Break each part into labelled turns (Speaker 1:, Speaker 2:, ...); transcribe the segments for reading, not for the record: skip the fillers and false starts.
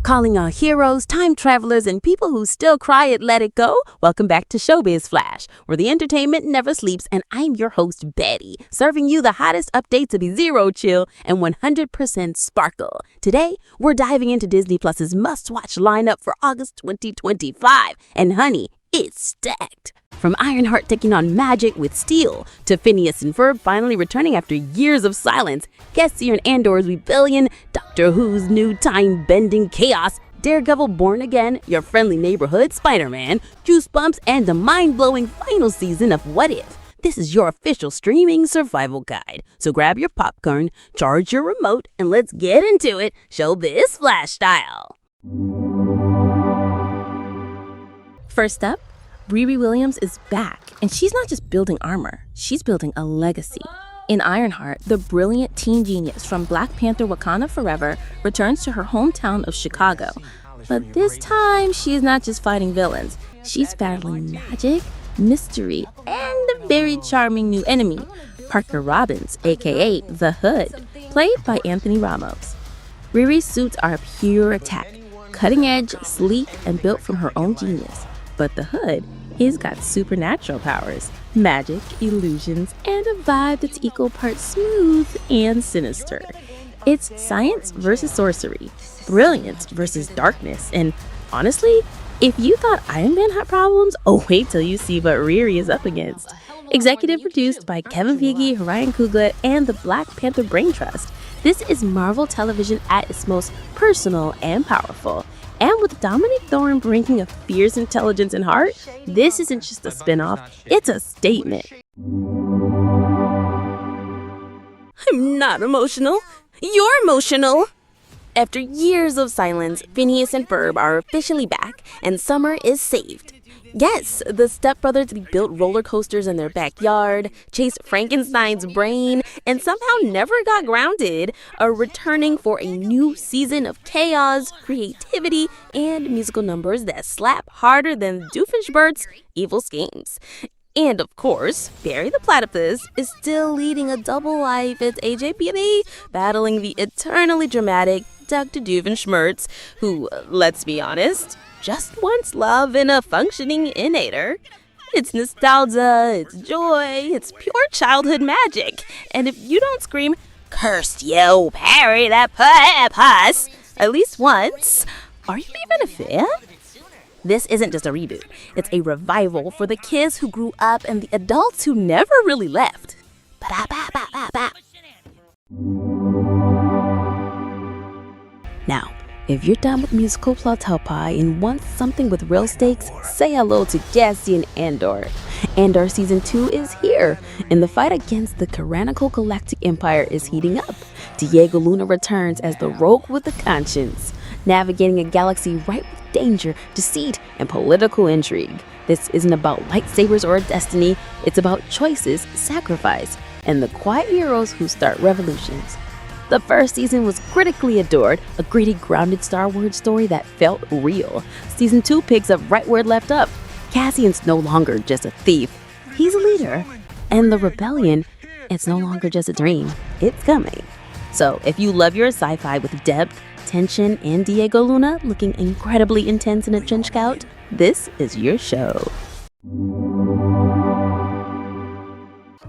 Speaker 1: Calling all heroes, time travelers, and people who still cry at Let It Go, welcome back to Showbiz Flash, where the entertainment never sleeps, and I'm your host, Betty, serving you the hottest updates to be zero chill and 100% sparkle. Today, we're diving into Disney Plus's must-watch lineup for August 2025, and honey, it's stacked. From Ironheart taking on magic with steel, to Phineas and Ferb finally returning after years of silence, Cassian and Andor's rebellion, Doctor Who's new time-bending chaos, Daredevil Born Again, your friendly neighborhood Spider-Man, Goosebumps, and the mind-blowing final season of What If. This is your official streaming survival guide. So grab your popcorn, charge your remote, and let's get into it, Showbiz Flash style.
Speaker 2: First up, Riri Williams is back, and she's not just building armor, she's building a legacy. In Ironheart, the brilliant teen genius from Black Panther Wakanda Forever returns to her hometown of Chicago. But this time, she is not just fighting villains. She's battling magic, mystery, and a very charming new enemy, Parker Robbins, aka The Hood, played by Anthony Ramos. Riri's suits are pure attack, cutting edge, sleek, and built from her own genius. But the Hood, he's got supernatural powers, magic, illusions, and a vibe that's equal parts smooth and sinister. It's science versus sorcery, brilliance versus darkness, and honestly, if you thought Iron Man had problems, oh wait till you see what Riri is up against. Executive produced by Kevin Feige, Ryan Coogler, and the Black Panther Brain Trust, this is Marvel television at its most personal and powerful. And with Dominic Thorne bringing a fierce intelligence and heart, this isn't just a spin-off, it's a statement.
Speaker 1: I'm not emotional. You're emotional. After years of silence, Phineas and Ferb are officially back, and summer is saved. Yes, the stepbrothers built roller coasters in their backyard, chased Frankenstein's brain, and somehow never got grounded, are returning for a new season of chaos, creativity, and musical numbers that slap harder than Doofenshmirtz's evil schemes. And of course, Barry the Platypus is still leading a double life as AJPD, battling the eternally dramatic Dr. Doofenshmirtz, who, let's be honest, just wants love and a functioning innator. It's nostalgia, it's joy, it's pure childhood magic. And if you don't scream, "Cursed you, Barry the Platypus," at least once, are you even a fan? This isn't just a reboot. It's a revival for the kids who grew up and the adults who never really left. Now, if you're done with musical plot-helpie and want something with real stakes, say hello to Cassian and Andor. Andor Season 2 is here, and the fight against the tyrannical Galactic Empire is heating up. Diego Luna returns as the rogue with a conscience, navigating a galaxy ripe with danger, deceit, and political intrigue. This isn't about lightsabers or destiny, it's about choices, sacrifice, and the quiet heroes who start revolutions. The first season was critically adored, a gritty, grounded Star Wars story that felt real. Season 2 picks up right where it left up. Cassian's no longer just a thief, he's a leader. And the rebellion, it's no longer just a dream, it's coming. So if you love your sci-fi with depth, tension, and Diego Luna looking incredibly intense in a trench coat, this is your show.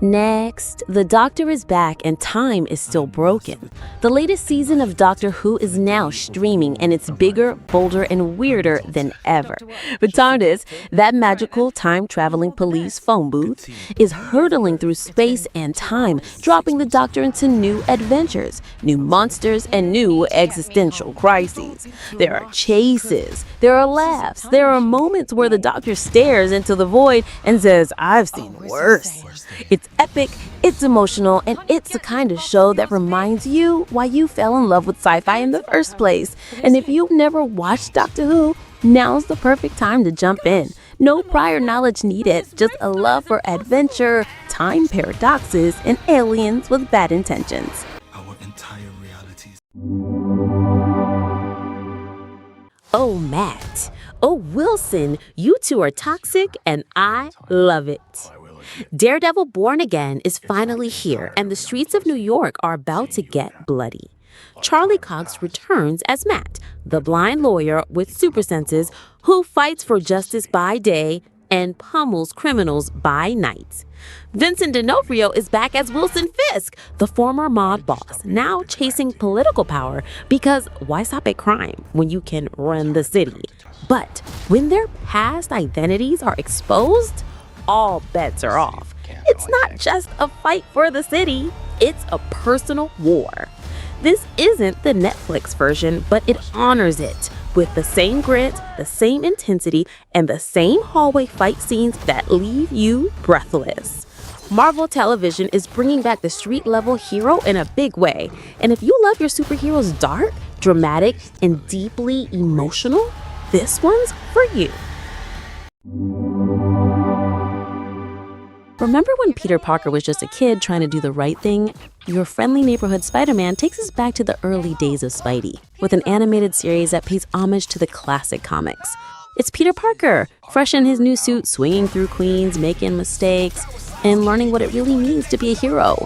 Speaker 1: Next, the Doctor is back and time is still broken. The latest season of Doctor Who is now streaming and it's bigger, bolder, and weirder than ever. But TARDIS, that magical time-traveling police phone booth, is hurtling through space and time, dropping the Doctor into new adventures, new monsters, and new existential crises. There are chases, there are laughs, there are moments where the Doctor stares into the void and says, "I've seen worse." It's epic, it's emotional, and it's the kind of show that reminds you why you fell in love with sci-fi in the first place. And if you've never watched Doctor Who, now's the perfect time to jump in. No prior knowledge needed, just a love for adventure, time paradoxes, and aliens with bad intentions.
Speaker 3: Our entire realities.
Speaker 1: Oh, Matt. Oh, Wilson. You two are toxic, and I love it. Daredevil Born Again is finally here, and the streets of New York are about to get bloody. Charlie Cox returns as Matt, the blind lawyer with super senses who fights for justice by day and pummels criminals by night. Vincent D'Onofrio is back as Wilson Fisk, the former mob boss, now chasing political power because why stop at crime when you can run the city? But when their past identities are exposed, all bets are off. It's not just a fight for the city, it's a personal war. This isn't the Netflix version, but it honors it with the same grit, the same intensity, and the same hallway fight scenes that leave you breathless. Marvel Television is bringing back the street-level hero in a big way. And if you love your superheroes dark, dramatic, and deeply emotional, this one's for you. Remember when Peter Parker was just a kid trying to do the right thing? Your friendly neighborhood Spider-Man takes us back to the early days of Spidey, with an animated series that pays homage to the classic comics. It's Peter Parker, fresh in his new suit, swinging through Queens, making mistakes, and learning what it really means to be a hero.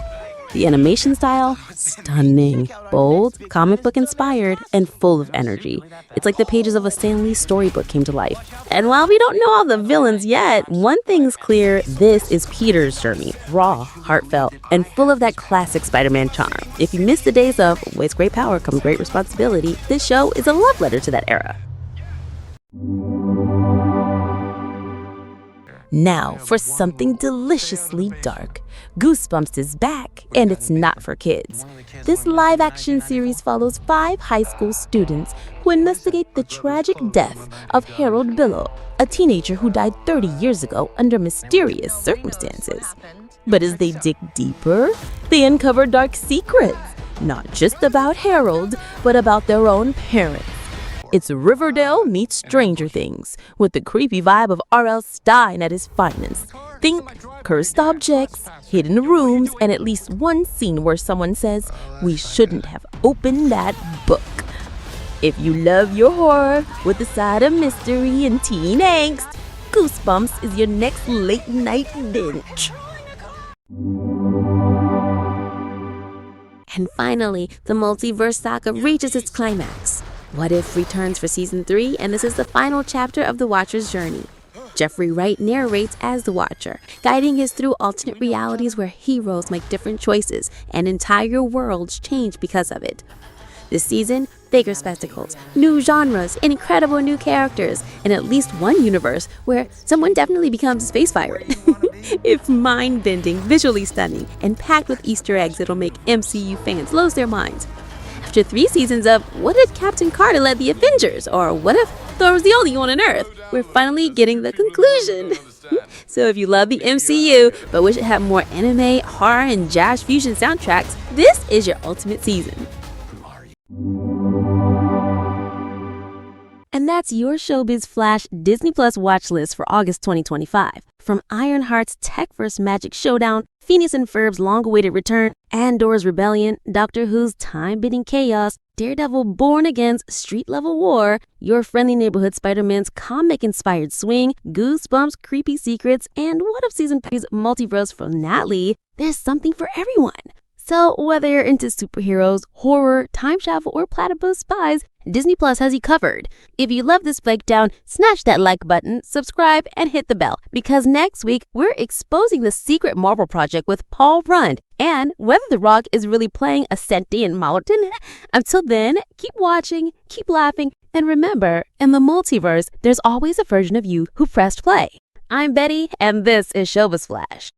Speaker 1: The animation style? Stunning. Bold, comic book inspired, and full of energy. It's like the pages of a Stan Lee storybook came to life. And while we don't know all the villains yet, one thing's clear, this is Peter's journey. Raw, heartfelt, and full of that classic Spider-Man charm. If you miss the days of with great power comes great responsibility, this show is a love letter to that era. Now for something deliciously dark. Goosebumps is back, and it's not for kids. This live-action series follows 5 high school students who investigate the tragic death of Harold Billow, a teenager who died 30 years ago under mysterious circumstances. But as they dig deeper, they uncover dark secrets, not just about Harold, but about their own parents. It's Riverdale meets Stranger Things, with the creepy vibe of R.L. Stine at his finest. Think cursed objects, hidden rooms, and at least one scene where someone says, "We shouldn't have opened that book." If you love your horror with a side of mystery and teen angst, Goosebumps is your next late night binge. And finally, the multiverse saga reaches its climax. What If returns for season 3, and this is the final chapter of the Watcher's journey. Jeffrey Wright narrates as the Watcher, guiding us through alternate realities where heroes make different choices and entire worlds change because of it. This season, bigger spectacles, new genres, incredible new characters, and at least one universe where someone definitely becomes a space pirate. It's mind-bending, visually stunning, and packed with Easter eggs that'll make MCU fans lose their minds. After 3 seasons of what if Captain Carter led the Avengers, or what if Thor was the only one on Earth, we're finally getting the conclusion. So if you love the MCU, but wish it had more anime, horror, and jazz fusion soundtracks, this is your ultimate season. And that's your Showbiz Flash Disney Plus watch list for August 2025. From Ironheart's Tech-verse Magic Showdown, Phineas and Ferb's long-awaited return, Andor's Rebellion, Doctor Who's time-beating chaos, Daredevil Born Again's street-level war, your friendly neighborhood Spider-Man's comic-inspired swing, Goosebumps' creepy secrets, and What If Season 3's multiverse finale, there's something for everyone. So whether you're into superheroes, horror, time travel, or platypus spies, Disney Plus has you covered. If you love this breakdown, smash that like button, subscribe, and hit the bell, because next week we're exposing the secret Marvel project with Paul Rudd and whether The Rock is really playing a sentient mountain. Until then, keep watching, keep laughing, and remember, in the multiverse, there's always a version of you who pressed play. I'm Betty, and this is Showbiz Flash.